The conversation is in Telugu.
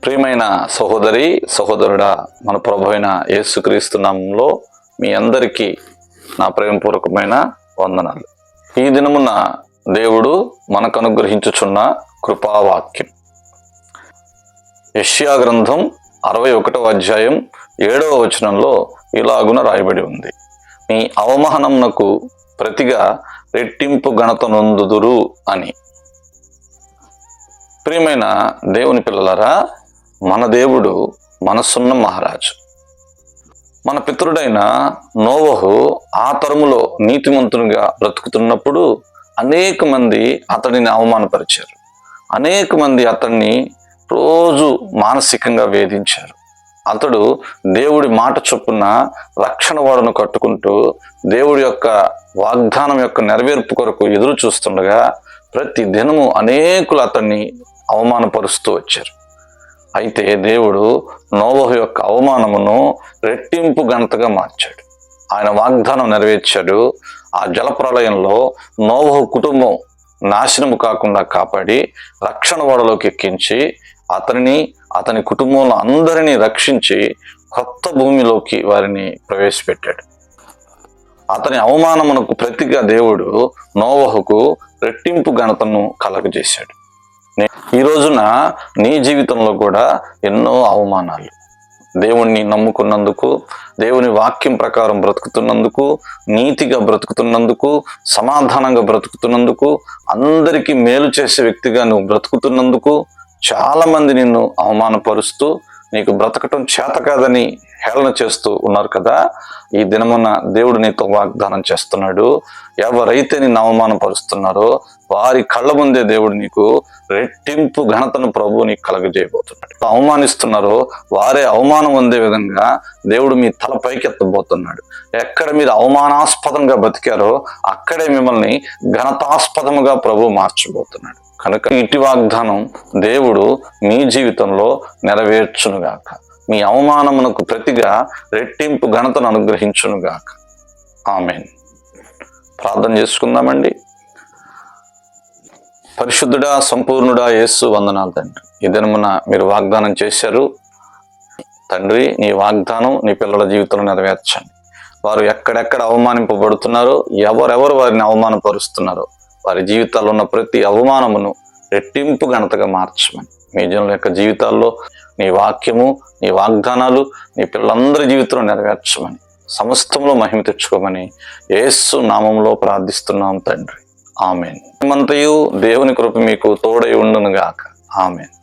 ప్రియమైన సహోదరి సహోదరుడా, మన ప్రభు అయిన యేసుక్రీస్తు నామములో మీ అందరికీ నా ప్రేమపూర్వకమైన వందనాలు. ఈ దినమున దేవుడు మనకు అనుగ్రహించుచున్న కృపావాక్యం యెషయా గ్రంథం 61వ అధ్యాయం 7వ వచనంలో ఇలాగున రాయబడి ఉంది. మీ అవమానమునకు ప్రతిగా రెట్టింపు ఘనత నొందుదురు అని. ప్రియమైన దేవుని పిల్లలారా, మన దేవుడు మనసున్న మహారాజు. మన పితరుడైన నోవహు ఆ తరములో నీతిమంతునిగా బ్రతుకుతున్నప్పుడు అనేక మంది అతడిని అవమానపరిచారు. అనేక మంది అతన్ని రోజు మానసికంగా వేధించారు. అతడు దేవుడి మాట చొప్పున రక్షణ వాడను కట్టుకుంటూ దేవుడి యొక్క వాగ్దానం యొక్క నెరవేర్పు కొరకు ఎదురు చూస్తుండగా ప్రతి దినము అనేకులు అతన్ని అవమానపరుస్తూ వచ్చారు. అయితే దేవుడు నోవహు యొక్క అవమానమును రెట్టింపు ఘనతగా మార్చాడు. ఆయన వాగ్దానం నెరవేర్చాడు. ఆ జలప్రళయంలో నోవహు కుటుంబం నాశనము కాకుండా కాపాడి రక్షణ ఓడలోకి ఎక్కించి అతని కుటుంబంలో అందరినీ రక్షించి కొత్త భూమిలోకి వారిని ప్రవేశపెట్టాడు. అతని అవమానమునకు ప్రతిగా దేవుడు నోవహుకు రెట్టింపు ఘనతను కలగజేశాడు. ఈ రోజున నీ జీవితంలో కూడా ఎన్నో అవమానాలు, దేవుణ్ణి నమ్ముకున్నందుకు, దేవుని వాక్యం ప్రకారం బ్రతుకుతున్నందుకు, నీతిగా బ్రతుకుతున్నందుకు, సమాధానంగా బ్రతుకుతున్నందుకు, అందరికీ మేలు చేసే వ్యక్తిగా నువ్వు బ్రతుకుతున్నందుకు చాలా మంది నిన్ను అవమానపరుస్తూ నీకు బ్రతకటం చేత కాదని హేళన చేస్తూ ఉన్నారు కదా. ఈ దినమున దేవుడు నీతో వాగ్దానం చేస్తున్నాడు. ఎవరైతే నిన్ను అవమానపరుస్తున్నారో వారి కళ్ళ ముందే దేవుడు నీకు రెట్టింపు ఘనతను ప్రభువు నీకు కలగజేయబోతున్నాడు. అవమానిస్తున్నారో వారే అవమానం పొందే విధంగా దేవుడు మీ తల పైకెత్తబోతున్నాడు. ఎక్కడ మీరు అవమానాస్పదంగా బతికారో అక్కడే మిమ్మల్ని ఘనతాస్పదముగా ప్రభువు మార్చబోతున్నాడు. కనుక ఇటు వాగ్దానం దేవుడు మీ జీవితంలో నెరవేర్చునుగాక. మీ అవమానమునకు ప్రతిగా రెట్టింపు ఘనతను అనుగ్రహించునుగాక. ఆమేన్. ప్రార్థన చేసుకుందామండి. పరిశుద్ధుడా, సంపూర్ణుడా యేసు, వందనాలు తండ్రి. ఈ దినమున మీరు వాగ్దానం చేశారు తండ్రి. నీ వాగ్దానం నీ పిల్లల జీవితంలో నెరవేర్చండి. వారు ఎక్కడెక్కడ అవమానింపబడుతున్నారో, ఎవరెవరు వారిని అవమానపరుస్తున్నారో వారి జీవితాల్లో ఉన్న ప్రతి అవమానమును రెట్టింపు ఘనతగా మార్చమని, మీ జనుల యొక్క జీవితాల్లో నీ వాక్యము, నీ వాగ్దానాలు నీ పిల్లలందరి జీవితంలో నెరవేర్చమని, సమస్తంలో మహిమ తెచ్చుకోమని యేసు నామములో ప్రార్థిస్తున్నాం తండ్రి. ఆమేన్. మంతయు దేవుని కృప మీకు తోడై ఉండును గాక. ఆమేన్.